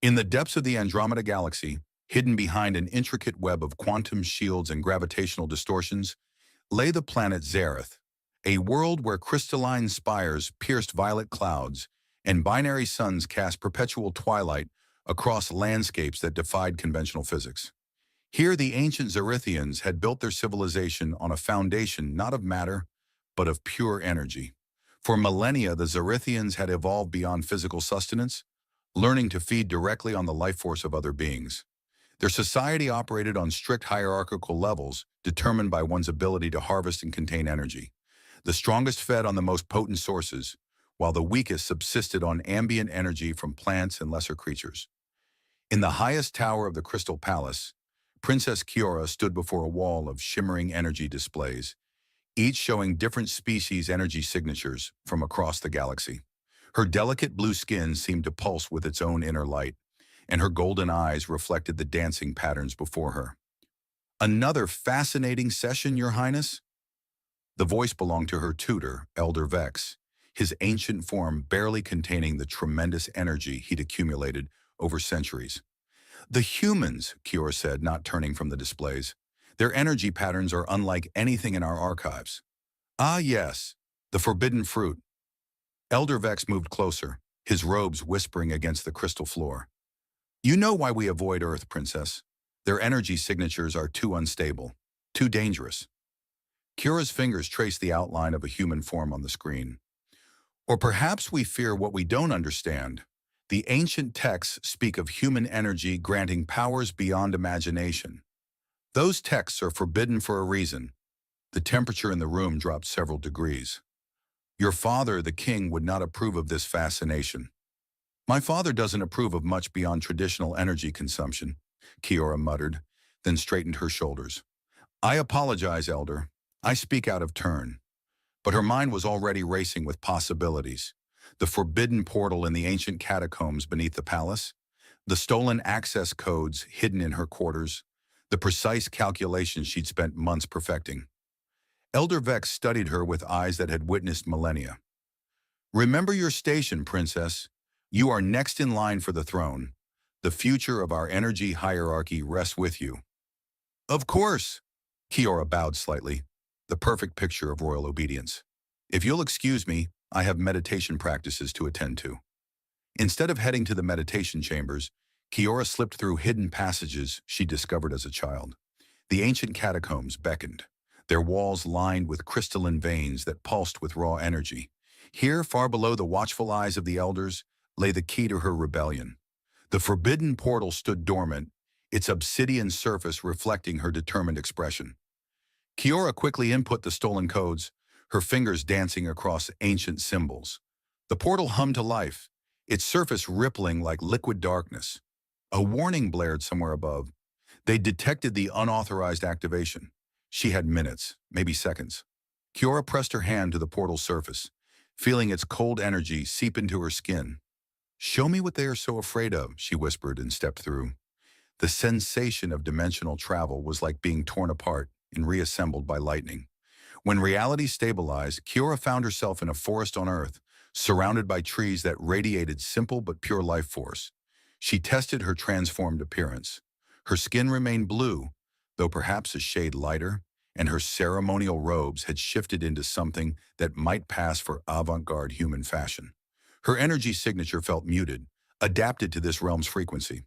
In the depths of the Andromeda Galaxy, hidden behind an intricate web of quantum shields and gravitational distortions, lay the planet Zareth, a world where crystalline spires pierced violet clouds and binary suns cast perpetual twilight across landscapes that defied conventional physics. Here, the ancient Zarithians had built their civilization on a foundation not of matter, but of pure energy. For millennia, the Zarithians had evolved beyond physical sustenance, learning to feed directly on the life force of other beings. Their society operated on strict hierarchical levels, determined by one's ability to harvest and contain energy. The strongest fed on the most potent sources, while the weakest subsisted on ambient energy from plants and lesser creatures. In the highest tower of the Crystal Palace, Princess Kiora stood before a wall of shimmering energy displays, each showing different species' energy signatures from across the galaxy. Her delicate blue skin seemed to pulse with its own inner light, and her golden eyes reflected the dancing patterns before her. "Another fascinating session, Your Highness?" The voice belonged to her tutor, Elder Vex, his ancient form barely containing the tremendous energy he'd accumulated over centuries. "The humans," Kiora said, not turning from the displays. "Their energy patterns are unlike anything in our archives." "Ah, yes, the forbidden fruit." Elder Vex moved closer, his robes whispering against the crystal floor. "You know why we avoid Earth, Princess. Their energy signatures are too unstable, too dangerous." Kira's fingers traced the outline of a human form on the screen. "Or perhaps we fear what we don't understand. The ancient texts speak of human energy granting powers beyond imagination. Those texts are forbidden for a reason." The temperature in the room dropped several degrees. "Your father, the king, would not approve of this fascination." "My father doesn't approve of much beyond traditional energy consumption," Kiora muttered, then straightened her shoulders. "I apologize, Elder. I speak out of turn." But her mind was already racing with possibilities. The forbidden portal in the ancient catacombs beneath the palace, the stolen access codes hidden in her quarters, the precise calculations she'd spent months perfecting. Elder Vex studied her with eyes that had witnessed millennia. "Remember your station, Princess. You are next in line for the throne. The future of our energy hierarchy rests with you." "Of course." Kiora bowed slightly, the perfect picture of royal obedience. "If you'll excuse me, I have meditation practices to attend to." Instead of heading to the meditation chambers, Kiora slipped through hidden passages she discovered as a child. The ancient catacombs beckoned, their walls lined with crystalline veins that pulsed with raw energy. Here, far below the watchful eyes of the elders, lay the key to her rebellion. The forbidden portal stood dormant, its obsidian surface reflecting her determined expression. Kiora quickly input the stolen codes, her fingers dancing across ancient symbols. The portal hummed to life, its surface rippling like liquid darkness. A warning blared somewhere above. They detected the unauthorized activation. She had minutes, maybe seconds. Kiora pressed her hand to the portal's surface, feeling its cold energy seep into her skin. "Show me what they are so afraid of," she whispered and stepped through. The sensation of dimensional travel was like being torn apart and reassembled by lightning. When reality stabilized, Kiora found herself in a forest on Earth, surrounded by trees that radiated simple but pure life force. She tested her transformed appearance. Her skin remained blue, though perhaps a shade lighter, and her ceremonial robes had shifted into something that might pass for avant-garde human fashion. Her energy signature felt muted, adapted to this realm's frequency.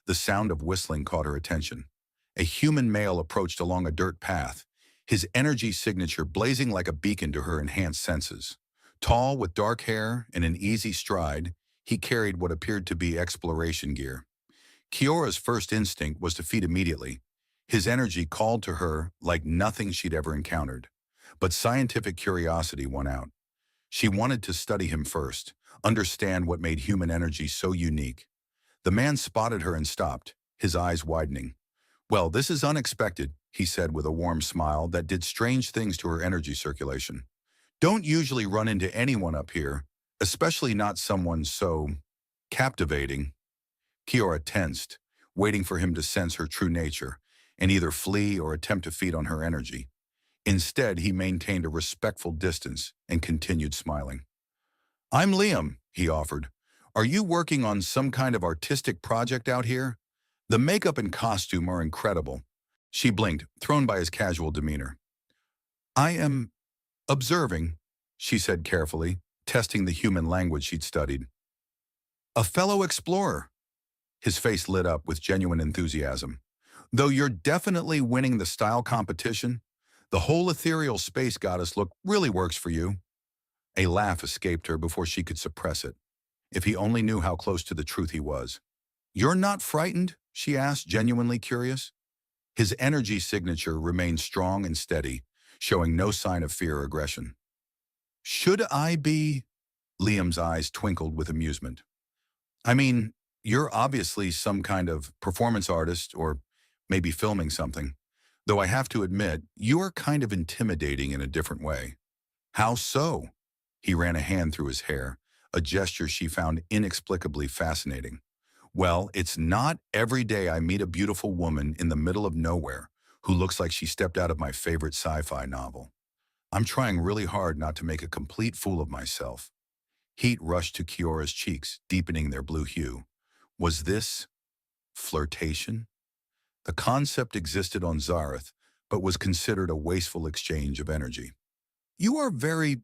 The sound of whistling caught her attention. A human male approached along a dirt path, his energy signature blazing like a beacon to her enhanced senses. Tall, with dark hair and an easy stride, he carried what appeared to be exploration gear. Kiora's first instinct was to feed immediately. His energy called to her like nothing she'd ever encountered. But scientific curiosity won out. She wanted to study him first, understand what made human energy so unique. The man spotted her and stopped, his eyes widening. "Well, this is unexpected," he said with a warm smile that did strange things to her energy circulation. "Don't usually run into anyone up here, especially not someone so captivating." Kiora tensed, waiting for him to sense her true nature and either flee or attempt to feed on her energy. Instead, he maintained a respectful distance and continued smiling. "I'm Liam," he offered. Are you working on some kind of artistic project out here? The makeup and costume are incredible. She blinked, thrown by his casual demeanor. I am observing, she said carefully, testing the human language she'd studied. A fellow explorer. His face lit up with genuine enthusiasm. Though you're definitely winning the style competition, the whole ethereal space goddess look really works for you. A laugh escaped her before she could suppress it. If he only knew how close to the truth he was. You're not frightened? She asked, genuinely curious. His energy signature remained strong and steady, showing no sign of fear or aggression. Should I be? Liam's eyes twinkled with amusement. I mean, you're obviously some kind of performance artist or maybe filming something. Though I have to admit, you are kind of intimidating in a different way. How so? He ran a hand through his hair, a gesture she found inexplicably fascinating. Well, it's not every day I meet a beautiful woman in the middle of nowhere who looks like she stepped out of my favorite sci-fi novel. I'm trying really hard not to make a complete fool of myself. Heat rushed to Kiora's cheeks, deepening their blue hue. Was this flirtation? The concept existed on Zareth, but was considered a wasteful exchange of energy. You are very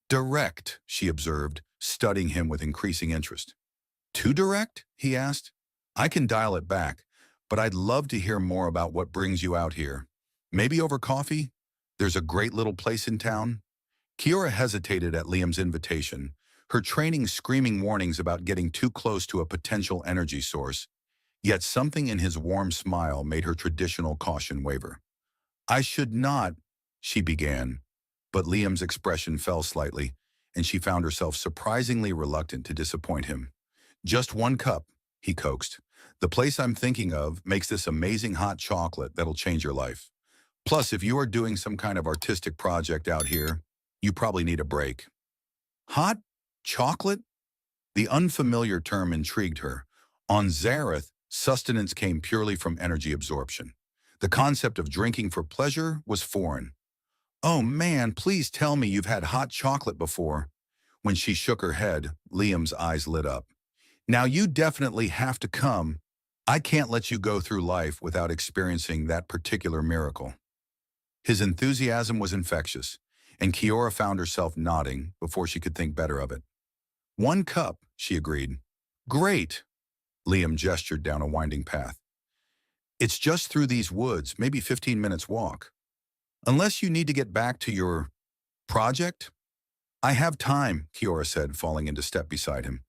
direct, she observed, studying him with increasing interest. Too direct? He asked. I can dial it back, but I'd love to hear more about what brings you out here. Maybe over coffee? There's a great little place in town. Kiora hesitated at Liam's invitation, her training screaming warnings about getting too close to a potential energy source, yet something in his warm smile made her traditional caution waver. I should not, she began, but Liam's expression fell slightly, and she found herself surprisingly reluctant to disappoint him. Just one cup, he coaxed. The place I'm thinking of makes this amazing hot chocolate that'll change your life. Plus, if you are doing some kind of artistic project out here, you probably need a break. Hot chocolate? The unfamiliar term intrigued her. On Zareth, sustenance came purely from energy absorption. The concept of drinking for pleasure was foreign. Oh man, please tell me you've had hot chocolate before. When she shook her head, Liam's eyes lit up. Now you definitely have to come. I can't let you go through life without experiencing that particular miracle. His enthusiasm was infectious, and Kiora found herself nodding before she could think better of it. One cup, she agreed. Great, Liam gestured down a winding path. It's just through these woods, maybe 15 minutes walk. Unless you need to get back to your project? I have time, Kiora said, falling into step beside him.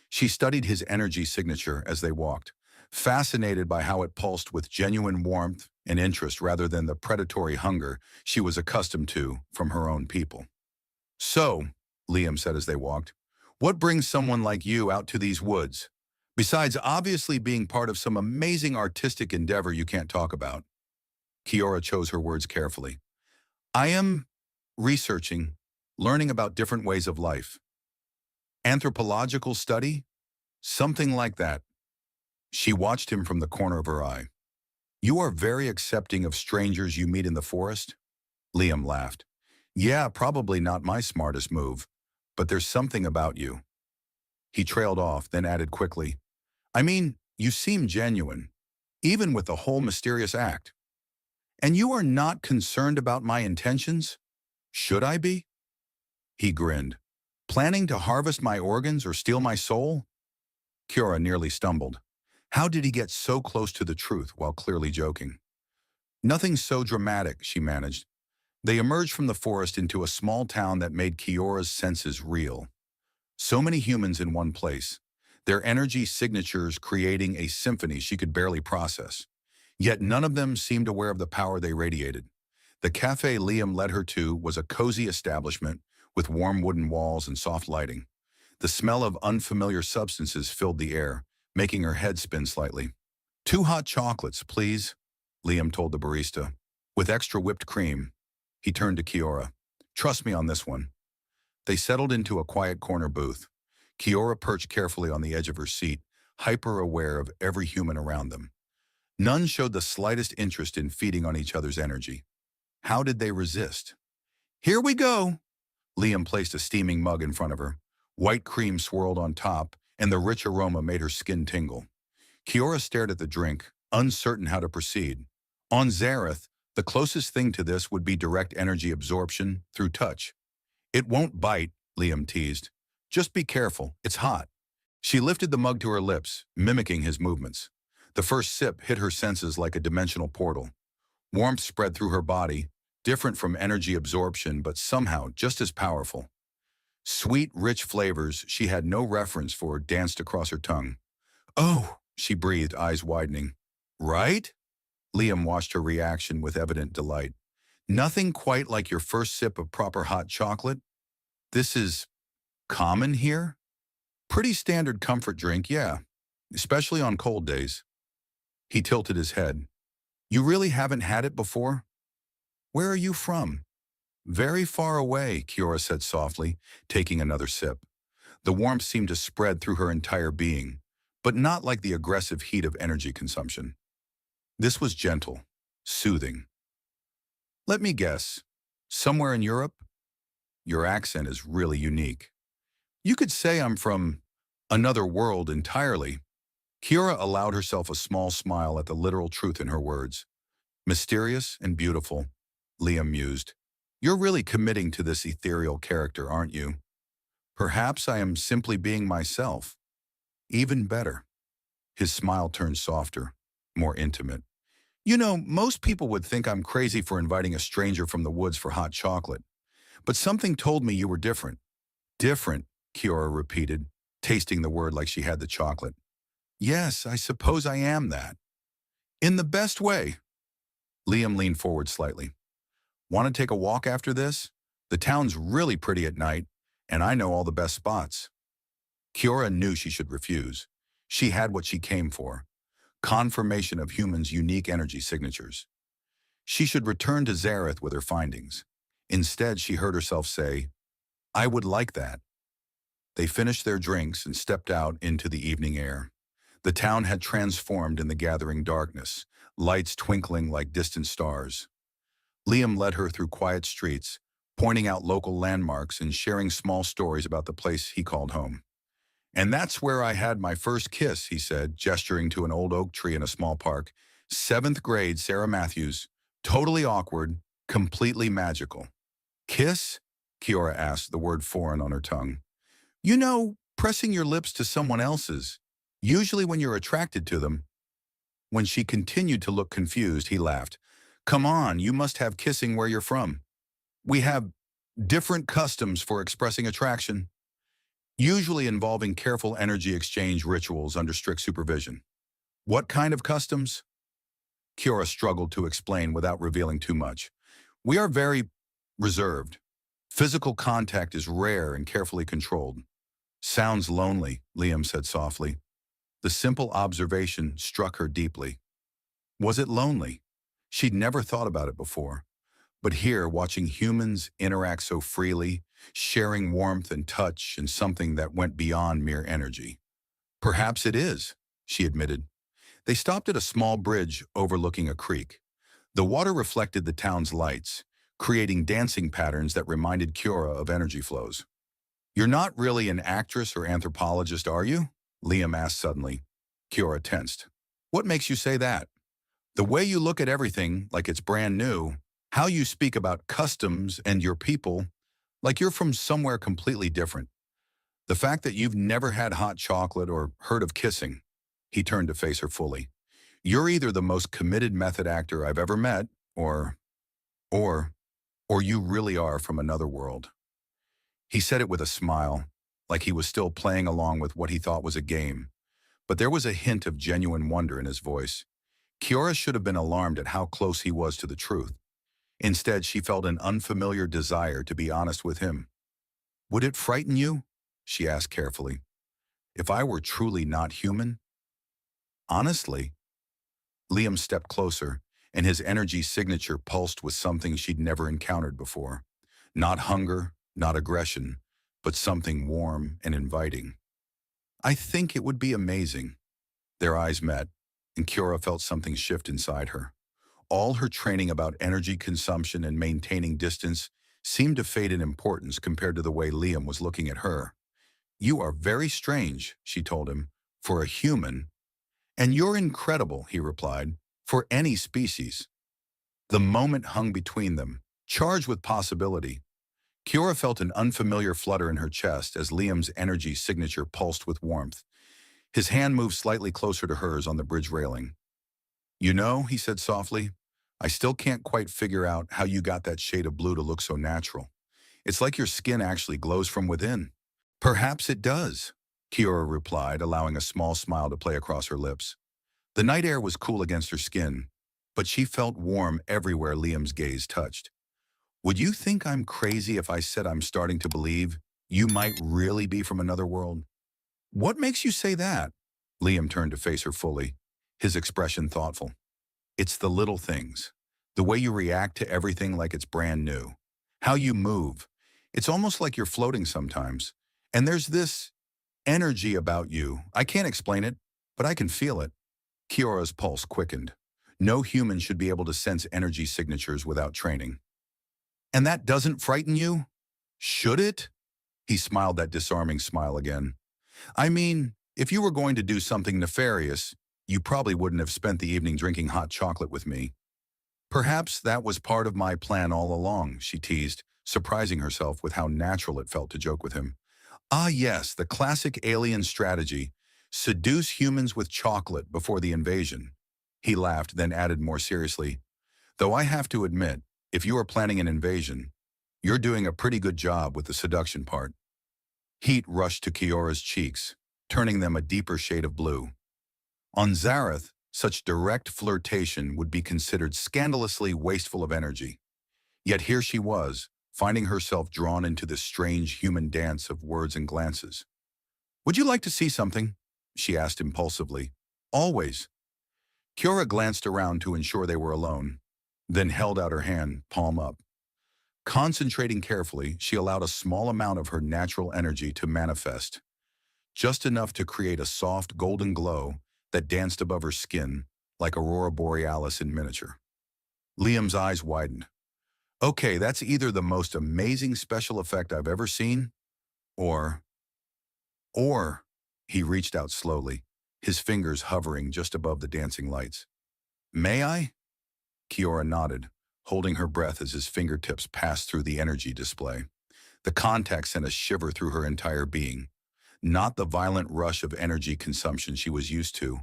She studied his energy signature as they walked, fascinated by how it pulsed with genuine warmth and interest rather than the predatory hunger she was accustomed to from her own people. So, Liam said as they walked, what brings someone like you out to these woods, besides obviously being part of some amazing artistic endeavor you can't talk about? Kiora chose her words carefully. I am researching, learning about different ways of life. Anthropological study? Something like that. She watched him from the corner of her eye. You are very accepting of strangers you meet in the forest? Liam laughed. Yeah, probably not my smartest move, but there's something about you. He trailed off, then added quickly, I mean, you seem genuine, even with the whole mysterious act. And you are not concerned about my intentions? Should I be? He grinned. Planning to harvest my organs or steal my soul? Kiora nearly stumbled. How did he get so close to the truth while clearly joking? Nothing so dramatic, she managed. They emerged from the forest into a small town that made Kiora's senses reel. So many humans in one place, their energy signatures creating a symphony she could barely process. Yet none of them seemed aware of the power they radiated. The cafe Liam led her to was a cozy establishment with warm wooden walls and soft lighting. The smell of unfamiliar substances filled the air, making her head spin slightly. 2 hot chocolates, please, Liam told the barista. With extra whipped cream. He turned to Kiora. Trust me on this one. They settled into a quiet corner booth. Kiora perched carefully on the edge of her seat, hyper-aware of every human around them. None showed the slightest interest in feeding on each other's energy. How did they resist? Here we go. Liam placed a steaming mug in front of her. White cream swirled on top, and the rich aroma made her skin tingle. Kiora stared at the drink, uncertain how to proceed. On Zareth, the closest thing to this would be direct energy absorption through touch. It won't bite, Liam teased. Just be careful, it's hot. She lifted the mug to her lips, mimicking his movements. The first sip hit her senses like a dimensional portal. Warmth spread through her body, different from energy absorption but somehow just as powerful. Sweet, rich flavors she had no reference for danced across her tongue. Oh, she breathed, eyes widening. Right? Liam watched her reaction with evident delight. Nothing quite like your first sip of proper hot chocolate? This is common here? Pretty standard comfort drink, yeah, especially on cold days. He tilted his head. You really haven't had it before? Where are you from? Very far away, Kiora said softly, taking another sip. The warmth seemed to spread through her entire being, but not like the aggressive heat of energy consumption. This was gentle, soothing. Let me guess, somewhere in Europe? Your accent is really unique. You could say I'm from another world entirely. Kiora allowed herself a small smile at the literal truth in her words. Mysterious and beautiful, Liam mused. You're really committing to this ethereal character, aren't you? Perhaps I am simply being myself. Even better. His smile turned softer, more intimate. You know, most people would think I'm crazy for inviting a stranger from the woods for hot chocolate. But something told me you were different. Different, Kiora repeated, tasting the word like she had the chocolate. Yes, I suppose I am that. In the best way. Liam leaned forward slightly. Want to take a walk after this? The town's really pretty at night, and I know all the best spots. Kiora knew she should refuse. She had what she came for. Confirmation of humans' unique energy signatures. She should return to Zareth with her findings. Instead, she heard herself say, I would like that. They finished their drinks and stepped out into the evening air. The town had transformed in the gathering darkness, lights twinkling like distant stars. Liam led her through quiet streets, pointing out local landmarks and sharing small stories about the place he called home. And that's where I had my first kiss, he said, gesturing to an old oak tree in a small park. 7th grade Sarah Matthews. Totally awkward, completely magical. Kiss? Kiora asked, the word foreign on her tongue. You know, pressing your lips to someone else's, usually when you're attracted to them. When she continued to look confused, he laughed. Come on, you must have kissing where you're from. We have different customs for expressing attraction, usually involving careful energy exchange rituals under strict supervision. What kind of customs? Kiora struggled to explain without revealing too much. We are very reserved. Physical contact is rare and carefully controlled. Sounds lonely, Liam said softly. The simple observation struck her deeply. Was it lonely? She'd never thought about it before. But here, watching humans interact so freely, sharing warmth and touch and something that went beyond mere energy. Perhaps it is, she admitted. They stopped at a small bridge overlooking a creek. The water reflected the town's lights, creating dancing patterns that reminded Kiora of energy flows. You're not really an actress or anthropologist, are you? Liam asked suddenly. Kiora tensed. What makes you say that? The way you look at everything like it's brand new, how you speak about customs and your people, like you're from somewhere completely different. The fact that you've never had hot chocolate or heard of kissing. He turned to face her fully. You're either the most committed method actor I've ever met, or you really are from another world. He said it with a smile, like he was still playing along with what he thought was a game. But there was a hint of genuine wonder in his voice. Kiora should have been alarmed at how close he was to the truth. Instead, she felt an unfamiliar desire to be honest with him. Would it frighten you? She asked carefully. If I were truly not human? Honestly. Liam stepped closer, and his energy signature pulsed with something she'd never encountered before. Not hunger, not aggression, but something warm and inviting. I think it would be amazing. Their eyes met, and Kiora felt something shift inside her. All her training about energy consumption and maintaining distance seemed to fade in importance compared to the way Liam was looking at her. "You are very strange," she told him, "for a human." "And you're incredible," he replied, "for any species." The moment hung between them, charged with possibility. Kiora felt an unfamiliar flutter in her chest as Liam's energy signature pulsed with warmth. His hand moved slightly closer to hers on the bridge railing. "You know," he said softly, "I still can't quite figure out how you got that shade of blue to look so natural. It's like your skin actually glows from within." "Perhaps it does," Kiora replied, allowing a small smile to play across her lips. The night air was cool against her skin, but she felt warm everywhere Liam's gaze touched. "Would you think I'm crazy if I said I'm starting to believe you might really be from another world?" "What makes you say that?" Liam turned to face her fully, his expression thoughtful. "It's the little things. The way you react to everything like it's brand new. How you move. It's almost like you're floating sometimes. And there's this energy about you. I can't explain it, but I can feel it." Kiora's pulse quickened. No human should be able to sense energy signatures without training. "And that doesn't frighten you? Should it?" He smiled that disarming smile again. "I mean, if you were going to do something nefarious, you probably wouldn't have spent the evening drinking hot chocolate with me." "Perhaps that was part of my plan all along," she teased, surprising herself with how natural it felt to joke with him. "Ah yes, the classic alien strategy. Seduce humans with chocolate before the invasion." He laughed, then added more seriously, "Though I have to admit, if you are planning an invasion, you're doing a pretty good job with the seduction part." Heat rushed to Kiora's cheeks, turning them a deeper shade of blue. On Zareth, such direct flirtation would be considered scandalously wasteful of energy. Yet here she was, finding herself drawn into this strange human dance of words and glances. "Would you like to see something?" she asked impulsively. "Always." Kiora glanced around to ensure they were alone, then held out her hand, palm up. Concentrating carefully, she allowed a small amount of her natural energy to manifest, just enough to create a soft golden glow that danced above her skin like Aurora Borealis in miniature. Liam's eyes widened. "Okay, that's either the most amazing special effect I've ever seen, or, or, he reached out slowly, his fingers hovering just above the dancing lights. "May I?" Kiora nodded, holding her breath as his fingertips passed through the energy display. The contact sent a shiver through her entire being. Not the violent rush of energy consumption she was used to,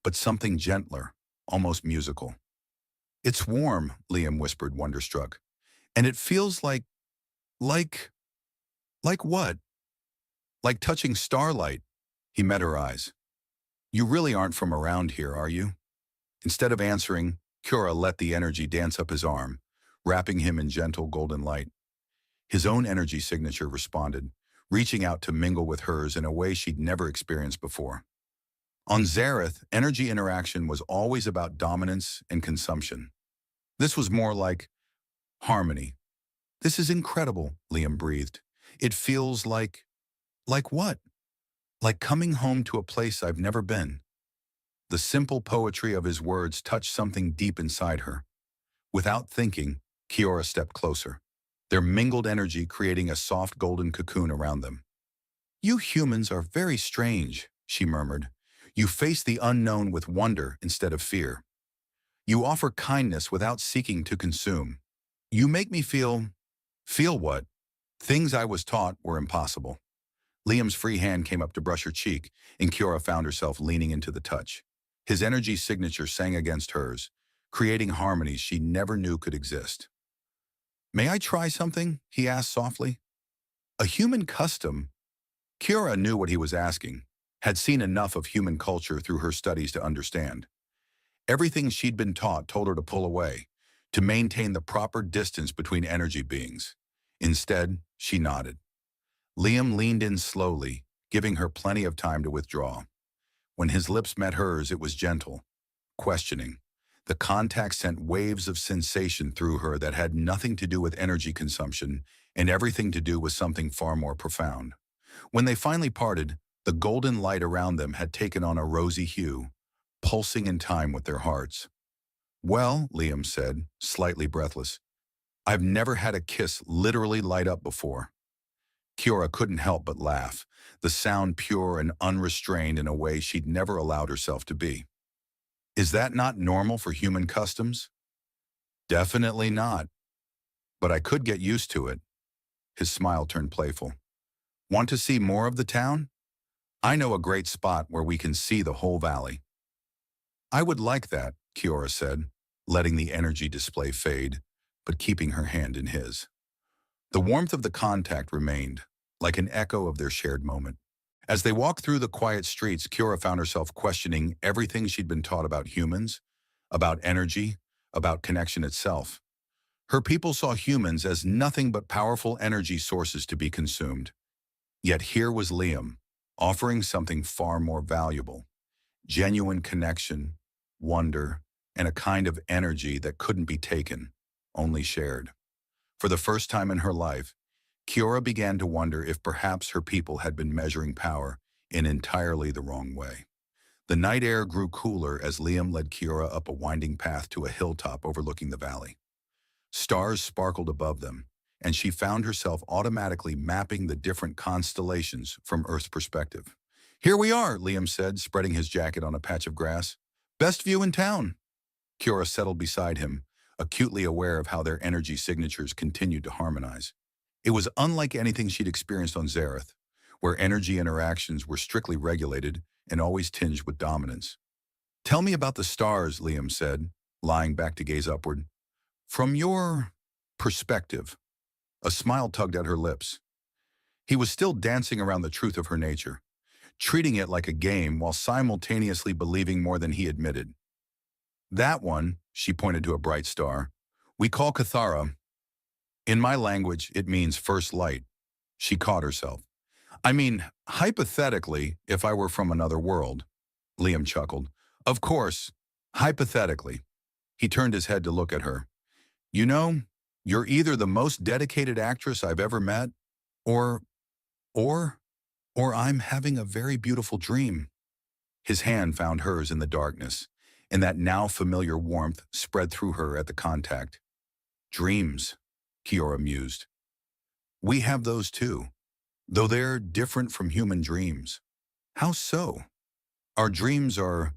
but something gentler, almost musical. "It's warm," Liam whispered, wonderstruck. "And it feels like, like what?" "Like touching starlight." He met her eyes. "You really aren't from around here, are you?" Instead of answering, Kiora let the energy dance up his arm, wrapping him in gentle golden light. His own energy signature responded, reaching out to mingle with hers in a way she'd never experienced before. On Zareth, energy interaction was always about dominance and consumption. This was more like harmony. "This is incredible," Liam breathed. "It feels like what? Like coming home to a place I've never been." The simple poetry of his words touched something deep inside her. Without thinking, Kiora stepped closer, their mingled energy creating a soft golden cocoon around them. "You humans are very strange," she murmured. "You face the unknown with wonder instead of fear. You offer kindness without seeking to consume. You make me feel what? Things I was taught were impossible." Liam's free hand came up to brush her cheek, and Kiora found herself leaning into the touch. His energy signature sang against hers, creating harmonies she never knew could exist. "May I try something?" he asked softly. "A human custom?" Kiora knew what he was asking, had seen enough of human culture through her studies to understand. Everything she'd been taught told her to pull away, to maintain the proper distance between energy beings. Instead, she nodded. Liam leaned in slowly, giving her plenty of time to withdraw. When his lips met hers, it was gentle, questioning. The contact sent waves of sensation through her that had nothing to do with energy consumption and everything to do with something far more profound. When they finally parted, the golden light around them had taken on a rosy hue, pulsing in time with their hearts. "Well," Liam said, slightly breathless, "I've never had a kiss literally light up before." Kiora couldn't help but laugh, the sound pure and unrestrained in a way she'd never allowed herself to be. Is that not normal for human customs? Definitely not, but I could get used to it. His smile turned playful. Want to see more of the town? I know a great spot where we can see the whole valley. I would like that, Kiora said, letting the energy display fade, but keeping her hand in his. The warmth of the contact remained, like an echo of their shared moment. As they walked through the quiet streets, Kiora found herself questioning everything she'd been taught about humans, about energy, about connection itself. Her people saw humans as nothing but powerful energy sources to be consumed. Yet here was Liam, offering something far more valuable: genuine connection, wonder, and a kind of energy that couldn't be taken, only shared. For the first time in her life, Kiora began to wonder if perhaps her people had been measuring power in entirely the wrong way. The night air grew cooler as Liam led Kiora up a winding path to a hilltop overlooking the valley. Stars sparkled above them, and she found herself automatically mapping the different constellations from Earth's perspective. Here we are, Liam said, spreading his jacket on a patch of grass. Best view in town. Kiora settled beside him, acutely aware of how their energy signatures continued to harmonize. It was unlike anything she'd experienced on Zareth, where energy interactions were strictly regulated and always tinged with dominance. Tell me about the stars, Liam said, lying back to gaze upward. From your perspective. A smile tugged at her lips. He was still dancing around the truth of her nature, treating it like a game while simultaneously believing more than he admitted. That one, she pointed to a bright star, we call Cathara. In my language, it means first light. She caught herself. I mean, hypothetically, if I were from another world. Liam chuckled. Of course, hypothetically. He turned his head to look at her. You know, you're either the most dedicated actress I've ever met, or, or, or I'm having a very beautiful dream. His hand found hers in the darkness, and that now familiar warmth spread through her at the contact. Dreams, Kiora mused. We have those too, though they're different from human dreams. How so? Our dreams are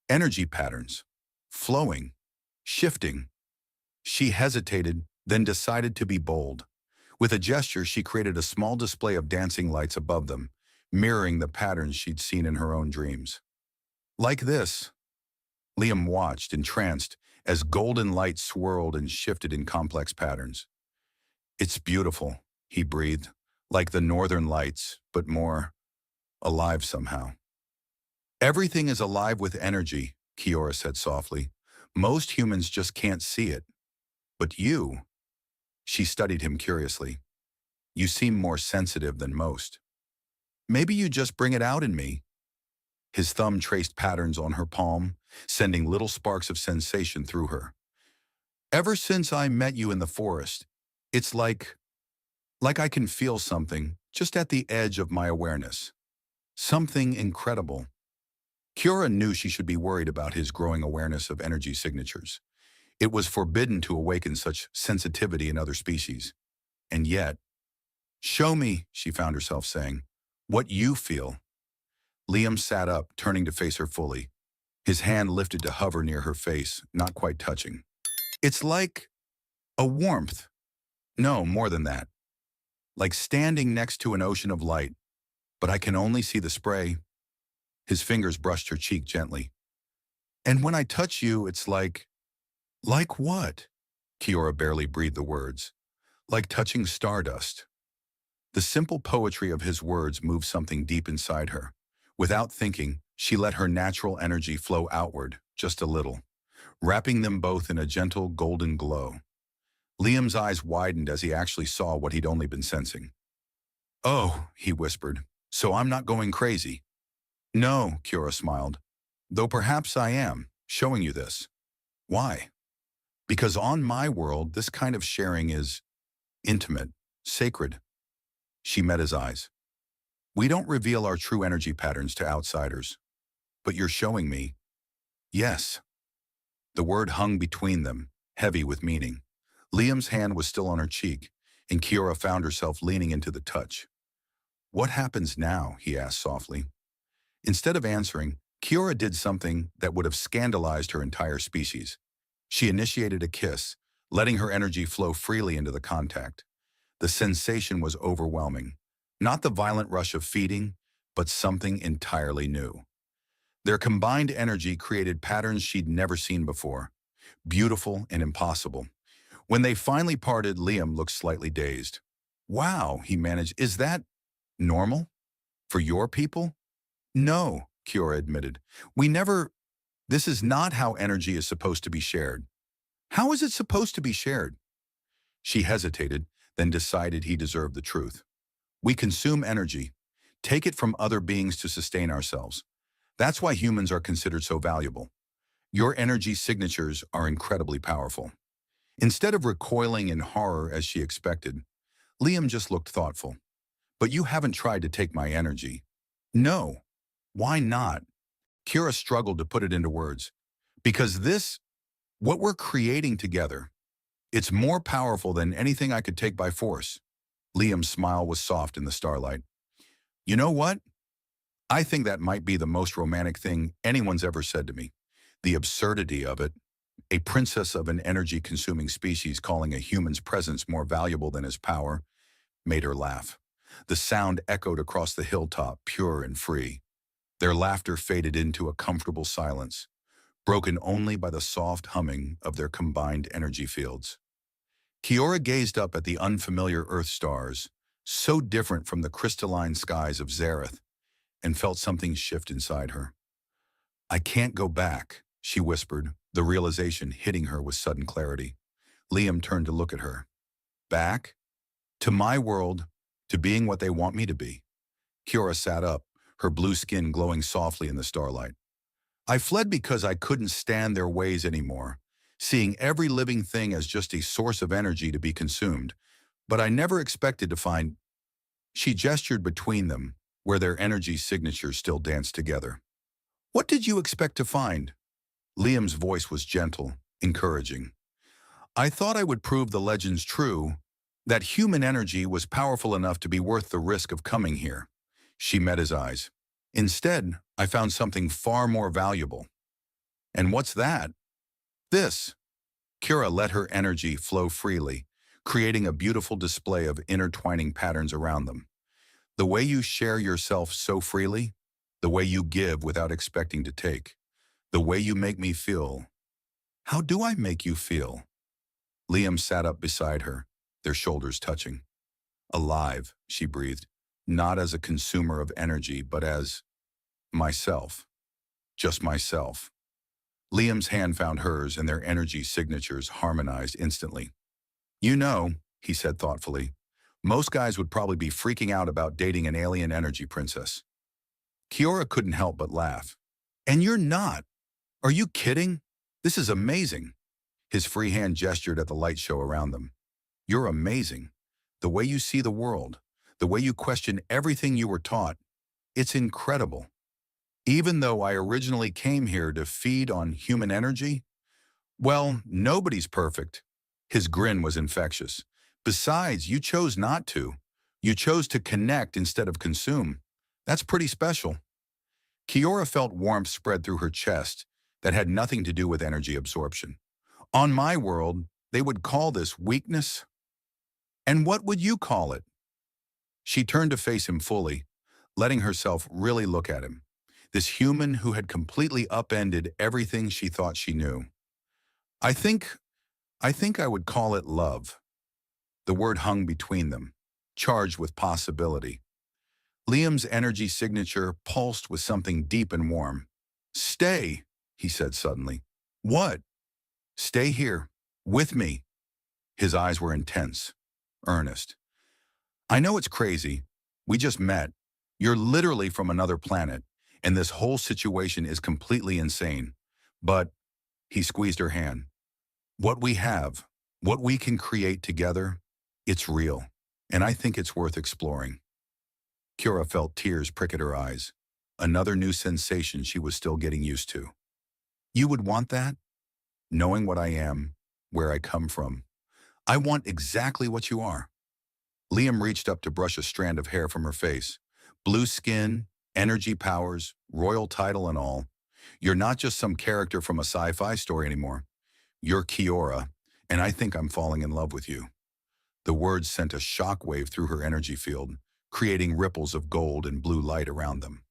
energy patterns, flowing, shifting. She hesitated, then decided to be bold. With a gesture, she created a small display of dancing lights above them, mirroring the patterns she'd seen in her own dreams. Like this. Liam watched, entranced, as golden light swirled and shifted in complex patterns. It's beautiful, he breathed, like the northern lights, but more alive somehow. Everything is alive with energy, Kiora said softly. Most humans just can't see it. But you, she studied him curiously. You seem more sensitive than most. Maybe you just bring it out in me. His thumb traced patterns on her palm, sending little sparks of sensation through her. Ever since I met you in the forest, it's like I can feel something just at the edge of my awareness. Something incredible. Kiora knew she should be worried about his growing awareness of energy signatures. It was forbidden to awaken such sensitivity in other species. And yet, show me, she found herself saying, what you feel. Liam sat up, turning to face her fully. His hand lifted to hover near her face, not quite touching. It's like a warmth. No, more than that. Like standing next to an ocean of light, but I can only see the spray. His fingers brushed her cheek gently. And when I touch you, it's like what? Kiora barely breathed the words. Like touching stardust. The simple poetry of his words moved something deep inside her. Without thinking, she let her natural energy flow outward, just a little, wrapping them both in a gentle golden glow. Liam's eyes widened as he actually saw what he'd only been sensing. Oh, he whispered, so I'm not going crazy. No, Kiora smiled, though perhaps I am, showing you this. Why? Because on my world, this kind of sharing is intimate, sacred. She met his eyes. We don't reveal our true energy patterns to outsiders. But you're showing me. Yes. The word hung between them, heavy with meaning. Liam's hand was still on her cheek, and Kiora found herself leaning into the touch. "What happens now?" he asked softly. Instead of answering, Kiora did something that would have scandalized her entire species. She initiated a kiss, letting her energy flow freely into the contact. The sensation was overwhelming. Not the violent rush of feeding, but something entirely new. Their combined energy created patterns she'd never seen before, beautiful and impossible. When they finally parted, Liam looked slightly dazed. "Wow," he managed. "Is that normal? For your people?" "No," Kiora admitted. "We never... This is not how energy is supposed to be shared." "How is it supposed to be shared?" She hesitated, then decided he deserved the truth. "We consume energy, take it from other beings to sustain ourselves. That's why humans are considered so valuable. Your energy signatures are incredibly powerful." Instead of recoiling in horror as she expected, Liam just looked thoughtful. "But you haven't tried to take my energy." "No." "Why not?" Kira struggled to put it into words. "Because what we're creating together, it's more powerful than anything I could take by force." Liam's smile was soft in the starlight. "You know what? I think that might be the most romantic thing anyone's ever said to me. The absurdity of it. A princess of an energy-consuming species calling a human's presence more valuable than his power," made her laugh. The sound echoed across the hilltop, pure and free. Their laughter faded into a comfortable silence, broken only by the soft humming of their combined energy fields. Kiora gazed up at the unfamiliar Earth stars, so different from the crystalline skies of Zareth, and felt something shift inside her. "I can't go back," she whispered, the realization hitting her with sudden clarity. Liam turned to look at her. "Back? To my world, to being what they want me to be." Kiora sat up, her blue skin glowing softly in the starlight. "I fled because I couldn't stand their ways anymore, seeing every living thing as just a source of energy to be consumed. But I never expected to find..." She gestured between them, where their energy signatures still danced together. "What did you expect to find?" Liam's voice was gentle, encouraging. "I thought I would prove the legends true, that human energy was powerful enough to be worth the risk of coming here." She met his eyes. "Instead, I found something far more valuable." "And what's that?" "This." Kira let her energy flow freely, creating a beautiful display of intertwining patterns around them. "The way you share yourself so freely, the way you give without expecting to take, the way you make me feel." "How do I make you feel?" Liam sat up beside her, their shoulders touching. "Alive," she breathed, "not as a consumer of energy, but as myself. Just myself." Liam's hand found hers, and their energy signatures harmonized instantly. "You know," he said thoughtfully, "most guys would probably be freaking out about dating an alien energy princess." Kiora couldn't help but laugh. "And you're not. Are you kidding? This is amazing." His free hand gestured at the light show around them. "You're amazing. The way you see the world, the way you question everything you were taught, it's incredible. Even though I originally came here to feed on human energy, well, nobody's perfect." His grin was infectious. "Besides, you chose not to. You chose to connect instead of consume. That's pretty special." Kiora felt warmth spread through her chest that had nothing to do with energy absorption. "On my world, they would call this weakness." "And what would you call it?" She turned to face him fully, letting herself really look at him. This human who had completely upended everything she thought she knew. I think I would call it love." The word hung between them, charged with possibility. Liam's energy signature pulsed with something deep and warm. "Stay," he said suddenly. "What?" "Stay here, with me." His eyes were intense, earnest. "I know it's crazy. We just met. You're literally from another planet, and this whole situation is completely insane. But," he squeezed her hand, "what we have, what we can create together, it's real, and I think it's worth exploring." Kira felt tears prick at her eyes, another new sensation she was still getting used to. "You would want that? Knowing what I am, where I come from. I want exactly what you are." Liam reached up to brush a strand of hair from her face. Blue skin, energy powers, royal title and all. You're not just some character from a sci-fi story anymore. You're Kiora, and I think I'm falling in love with you. The words sent a shockwave through her energy field, creating ripples of gold and blue light around them.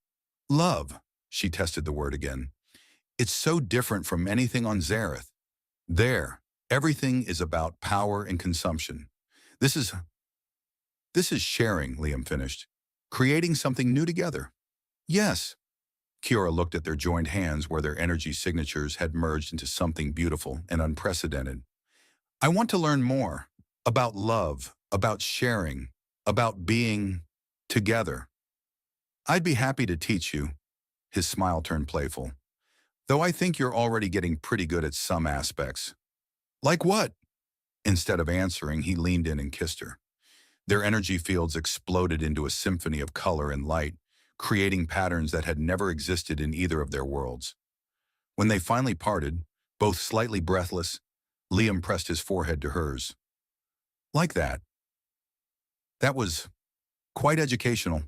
Love, she tested the word again. It's so different from anything on Zareth. There, everything is about power and consumption. This is this is sharing, Liam finished. Creating something new together. Yes. Kiora looked at their joined hands where their energy signatures had merged into something beautiful and unprecedented. I want to learn more about love, about sharing, about being together. I'd be happy to teach you. His smile turned playful. Though I think you're already getting pretty good at some aspects. Like what? Instead of answering, he leaned in and kissed her. Their energy fields exploded into a symphony of color and light, creating patterns that had never existed in either of their worlds. When they finally parted, both slightly breathless, Liam pressed his forehead to hers. Like that. That was quite educational,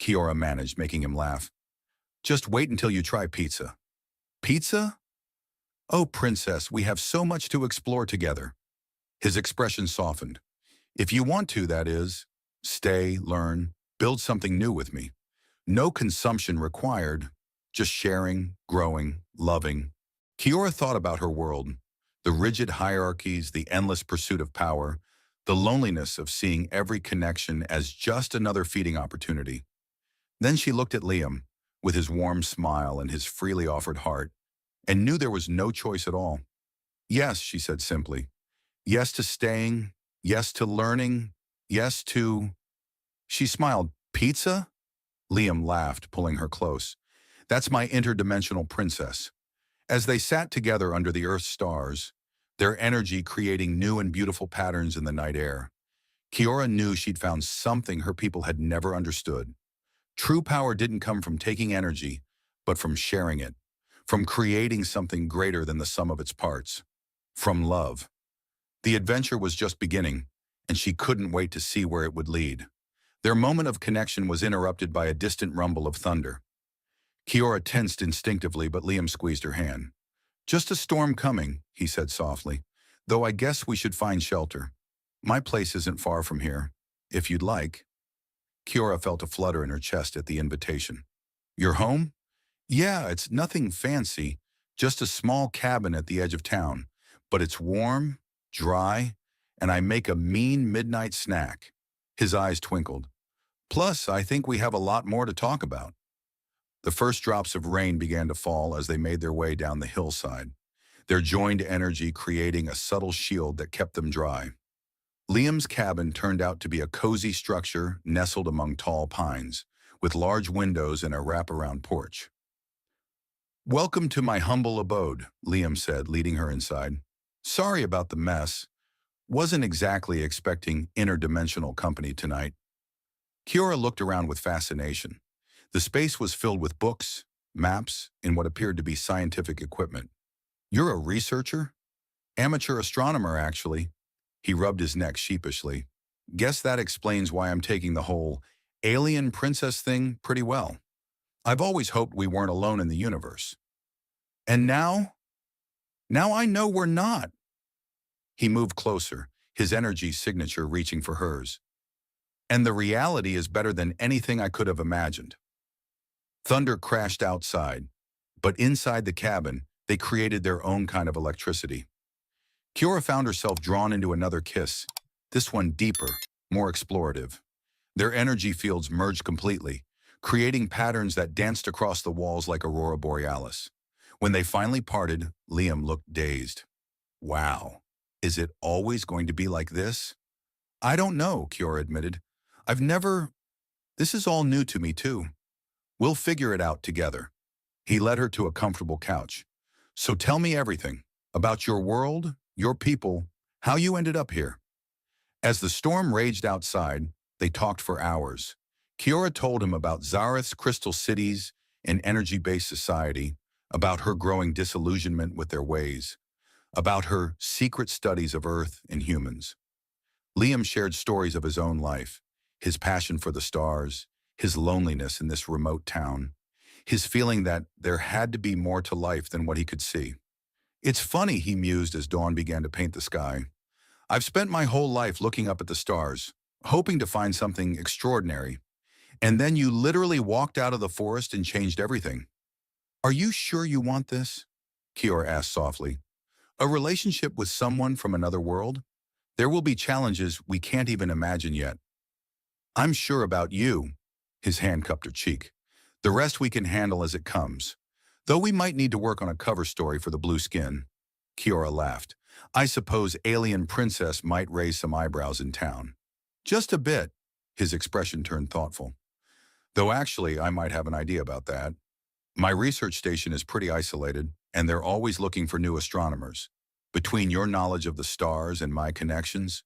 Kiora managed, making him laugh. Just wait until you try pizza. Pizza? Oh, princess, we have so much to explore together. His expression softened. If you want to, that is. Stay, learn, build something new with me. No consumption required, just sharing, growing, loving. Kiora thought about her world, the rigid hierarchies, the endless pursuit of power, the loneliness of seeing every connection as just another feeding opportunity. Then she looked at Liam, with his warm smile and his freely offered heart, and knew there was no choice at all. Yes, she said simply. Yes to staying, yes to learning, yes to... She smiled. Pizza? Liam laughed, pulling her close. That's my interdimensional princess. As they sat together under the Earth's stars, their energy creating new and beautiful patterns in the night air, Kiora knew she'd found something her people had never understood. True power didn't come from taking energy, but from sharing it, from creating something greater than the sum of its parts, from love. The adventure was just beginning, and she couldn't wait to see where it would lead. Their moment of connection was interrupted by a distant rumble of thunder. Kiora tensed instinctively, but Liam squeezed her hand. Just a storm coming, he said softly, though I guess we should find shelter. My place isn't far from here, if you'd like. Kiora felt a flutter in her chest at the invitation. Your home? Yeah, it's nothing fancy, just a small cabin at the edge of town, but it's warm, dry, and I make a mean midnight snack. His eyes twinkled. Plus, I think we have a lot more to talk about. The first drops of rain began to fall as they made their way down the hillside, their joined energy creating a subtle shield that kept them dry. Liam's cabin turned out to be a cozy structure nestled among tall pines, with large windows and a wraparound porch. Welcome to my humble abode, Liam said, leading her inside. Sorry about the mess. Wasn't exactly expecting interdimensional company tonight. Kiora looked around with fascination. The space was filled with books, maps, and what appeared to be scientific equipment. You're a researcher? Amateur astronomer, actually. He rubbed his neck sheepishly. Guess that explains why I'm taking the whole alien princess thing pretty well. I've always hoped we weren't alone in the universe. And now? Now I know we're not. He moved closer, his energy signature reaching for hers. And the reality is better than anything I could have imagined. Thunder crashed outside, but inside the cabin, they created their own kind of electricity. Kiora found herself drawn into another kiss, this one deeper, more explorative. Their energy fields merged completely, creating patterns that danced across the walls like aurora borealis. When they finally parted, Liam looked dazed. Wow, is it always going to be like this? I don't know, Kiora admitted. This is all new to me too. We'll figure it out together. He led her to a comfortable couch. So tell me everything about your world, your people, how you ended up here. As the storm raged outside, they talked for hours. Kiora told him about Zareth's crystal cities and energy-based society, about her growing disillusionment with their ways, about her secret studies of Earth and humans. Liam shared stories of his own life, his passion for the stars, his loneliness in this remote town, his feeling that there had to be more to life than what he could see. It's funny, he mused as dawn began to paint the sky. I've spent my whole life looking up at the stars, hoping to find something extraordinary. And then you literally walked out of the forest and changed everything. Are you sure you want this? Kiora asked softly. A relationship with someone from another world? There will be challenges we can't even imagine yet. I'm sure about you. His hand cupped her cheek. The rest we can handle as it comes. Though we might need to work on a cover story for the blue skin. Kiora laughed. I suppose Alien Princess might raise some eyebrows in town. Just a bit. His expression turned thoughtful. Though actually, I might have an idea about that. My research station is pretty isolated, and they're always looking for new astronomers. Between your knowledge of the stars and my connections,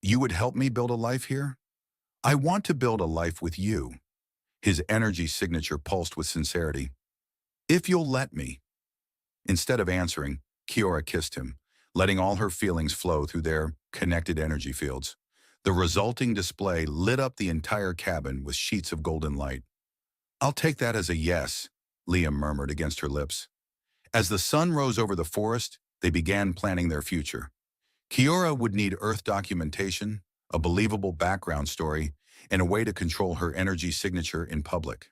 you would help me build a life here? I want to build a life with you. His energy signature pulsed with sincerity. If you'll let me. Instead of answering, Kiora kissed him, letting all her feelings flow through their connected energy fields. The resulting display lit up the entire cabin with sheets of golden light. I'll take that as a yes, Liam murmured against her lips. As the sun rose over the forest, they began planning their future. Kiora would need Earth documentation, a believable background story, and a way to control her energy signature in public.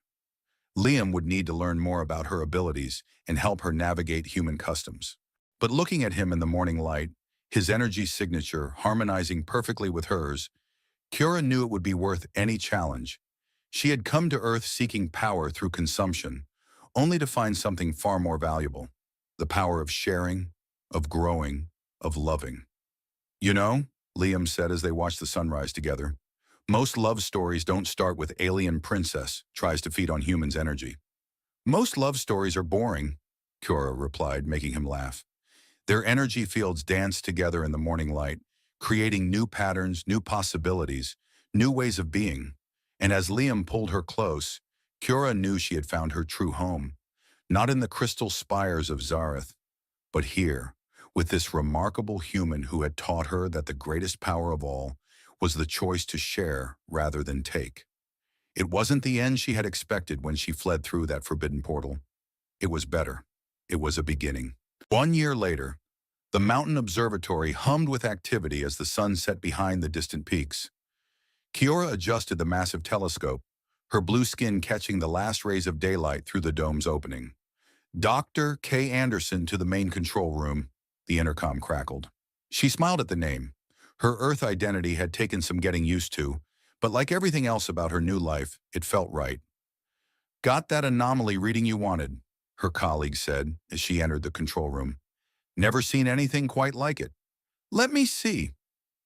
Liam would need to learn more about her abilities and help her navigate human customs. But looking at him in the morning light, his energy signature harmonizing perfectly with hers, Kiora knew it would be worth any challenge. She had come to Earth seeking power through consumption, only to find something far more valuable, the power of sharing, of growing, of loving. You know, Liam said as they watched the sunrise together, most love stories don't start with alien princess tries to feed on humans' energy. Most love stories are boring, Kiora replied, making him laugh. Their energy fields dance together in the morning light, creating new patterns, new possibilities, new ways of being. And as Liam pulled her close, Kiora knew she had found her true home, not in the crystal spires of Zareth, but here, with this remarkable human who had taught her that the greatest power of all was the choice to share rather than take. It wasn't the end she had expected when she fled through that forbidden portal. It was better. It was a beginning. 1 year later, the mountain observatory hummed with activity as the sun set behind the distant peaks. Kiora adjusted the massive telescope, her blue skin catching the last rays of daylight through the dome's opening. Dr. K. Anderson to the main control room, the intercom crackled. She smiled at the name. Her Earth identity had taken some getting used to, but like everything else about her new life, it felt right. Got that anomaly reading you wanted, her colleague said as she entered the control room. Never seen anything quite like it. Let me see.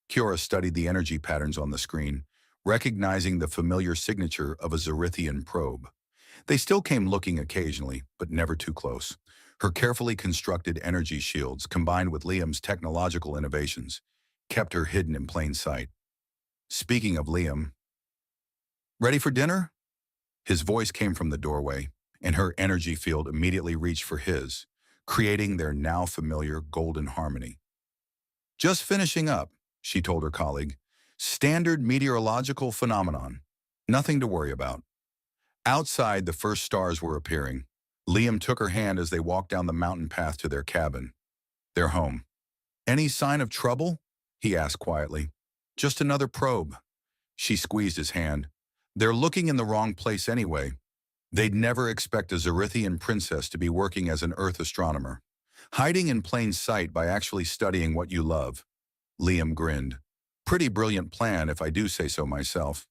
Kiora studied the energy patterns on the screen, recognizing the familiar signature of a Zarithian probe. They still came looking occasionally, but never too close. Her carefully constructed energy shields, combined with Liam's technological innovations, kept her hidden in plain sight. Speaking of Liam, ready for dinner? His voice came from the doorway, and her energy field immediately reached for his, creating their now familiar golden harmony. Just finishing up, she told her colleague. Standard meteorological phenomenon. Nothing to worry about. Outside, the first stars were appearing. Liam took her hand as they walked down the mountain path to their cabin, their home. Any sign of trouble? He asked quietly. Just another probe. She squeezed his hand. They're looking in the wrong place anyway. They'd never expect a Zarithian princess to be working as an Earth astronomer, hiding in plain sight by actually studying what you love. Liam grinned. Pretty brilliant plan, if I do say so myself.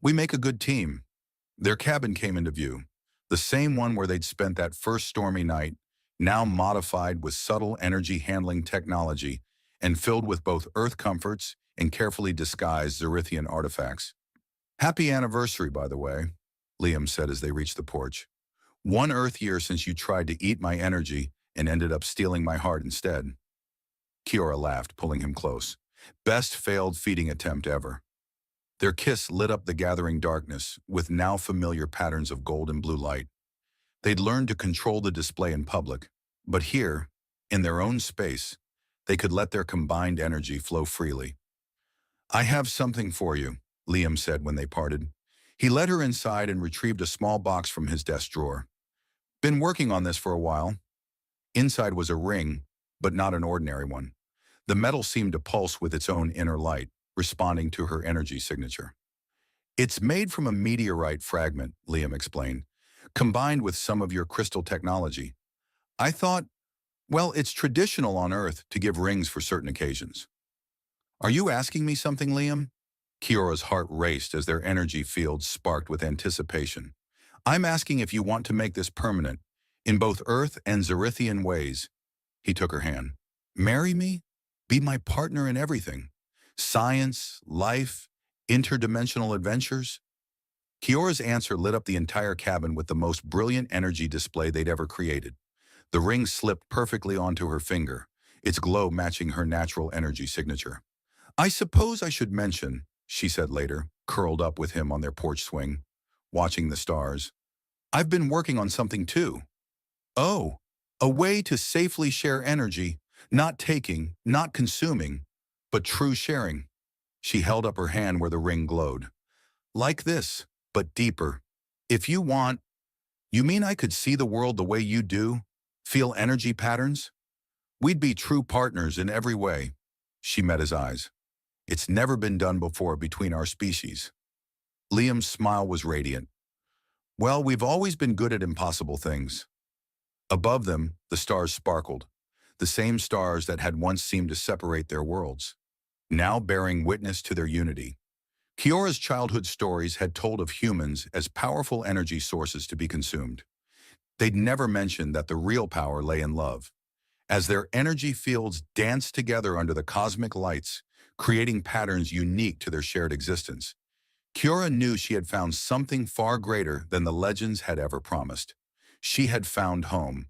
We make a good team. Their cabin came into view, the same one where they'd spent that first stormy night, now modified with subtle energy handling technology and filled with both Earth comforts and carefully disguised Zarithian artifacts. Happy anniversary, by the way, Liam said as they reached the porch. 1 Earth year since you tried to eat my energy and ended up stealing my heart instead. Kiora laughed, pulling him close. Best failed feeding attempt ever. Their kiss lit up the gathering darkness with now familiar patterns of gold and blue light. They'd learned to control the display in public, but here, in their own space, they could let their combined energy flow freely. I have something for you, Liam said when they parted. He led her inside and retrieved a small box from his desk drawer. Been working on this for a while. Inside was a ring, but not an ordinary one. The metal seemed to pulse with its own inner light, responding to her energy signature. It's made from a meteorite fragment, Liam explained, combined with some of your crystal technology. I thought, well, it's traditional on Earth to give rings for certain occasions. Are you asking me something, Liam? Kiora's heart raced as their energy fields sparked with anticipation. I'm asking if you want to make this permanent, in both Earth and Zerithian ways. He took her hand. Marry me? Be my partner in everything. Science, life, interdimensional adventures? Kiora's answer lit up the entire cabin with the most brilliant energy display they'd ever created. The ring slipped perfectly onto her finger, its glow matching her natural energy signature. I suppose I should mention, she said later, curled up with him on their porch swing, watching the stars. I've been working on something too. Oh, a way to safely share energy, not taking, not consuming, but true sharing. She held up her hand where the ring glowed. Like this, but deeper. If you want, you mean I could see the world the way you do? Feel energy patterns? We'd be true partners in every way. She met his eyes. It's never been done before between our species. Liam's smile was radiant. Well, we've always been good at impossible things. Above them, the stars sparkled, the same stars that had once seemed to separate their worlds, now bearing witness to their unity. Kiora's childhood stories had told of humans as powerful energy sources to be consumed. They'd never mentioned that the real power lay in love. As their energy fields danced together under the cosmic lights, creating patterns unique to their shared existence, Kiora knew she had found something far greater than the legends had ever promised. She had found home,